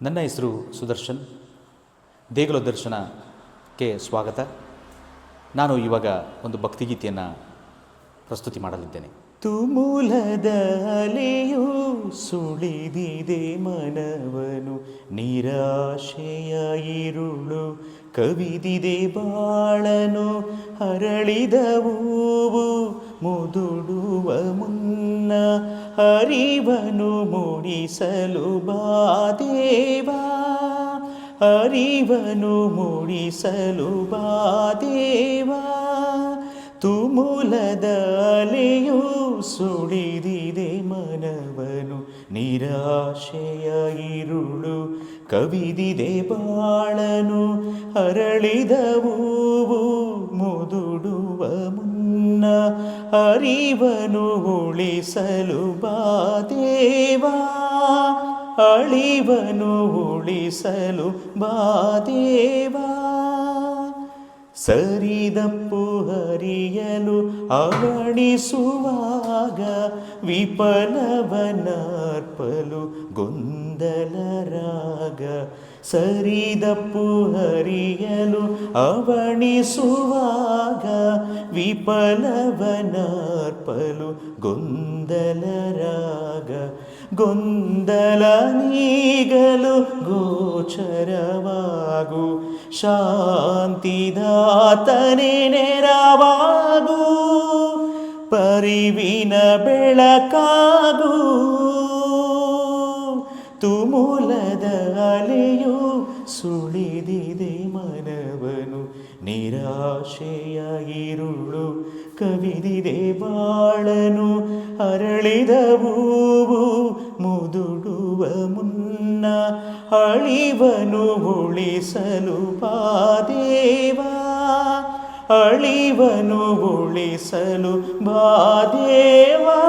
ನನ್ನ ಹೆಸರು ಸುದರ್ಶನ್. ದೇಗುಲ ದರ್ಶನಕ್ಕೆ ಸ್ವಾಗತ. ನಾನು ಇವಾಗ ಒಂದು ಭಕ್ತಿಗೀತೆಯನ್ನು ಪ್ರಸ್ತುತಿ ಮಾಡಲಿದ್ದೇನೆ. ತುಮುಲದ ಅಲೆಯು ಸುಳಿದಿದೆ ಮನವನು, ನಿರಾಶೆಯ ಇರುಳು ಕವಿದಿದೆ ಬಾಳನು, ಹರಳಿದ ಹೂವು ಮುದುಡುವ ಮುನ್ನ ಅರಿವನು ಮೂಡಿಸಲು ಬಾದೇವಾ, ಅರಿವನು ಮೂಡಿಸಲು ಬಾದೇವಾ. ತುಮುಲದ ಅಲೆಯು ಸುಳಿದಿದೆ ಮನವನು, ನಿರಾಶೆಯ ಇರುಳು ಕವಿದಿದೆ ಬಾಳನು, ಅರಳಿದ ಹೂವು ಮುದುಡುವ ಮುನ್ನ ಅರಿವನು ಉಳಿಸಲು ಬಾದೇವಾ, ಅಳಿವನು ಉಳಿಸಲು ಬಾದೇವಾ. ಸರಿದಪ್ಪು ಹರಿಯಲು ಅವಣಿಸುವಾಗ ವಿಫಲವನರ್ಪಲು ಗೊಂದಲ ರಾಗ, ಸರಿದಪ್ಪು ಹರಿಯಲು ಅವಣಿಸುವಾಗ ವಿಫಲವನರ್ಪಲು ಗೊಂದಲ ರಾಗ, ಗೊಂದಲ ನೀಗಲು ಗೋಚರವಾಗು, ಶಾಂತಿದಾತನೇ ನೆರವಾಗು, ಪರಿವಿನ ಬೆಳಕಾಗು. ತುಮುಲದ ಅಲೆಯು ಸುಳಿದಿದೆ ಮನವನು, ನಿರಾಶೆಯ ಇರುಳು ಕವಿದಿದೆ ಬಾಳನು, ಅರಳಿದ ಹೂವು ಮುದುಡುವ ಮುನ್ನ ಅಳಿವನು ಉಳಿಸಲು ಬಾದೇವಾ, ಅಳಿವನು ಉಳಿಸಲು ಬಾದೇವಾ.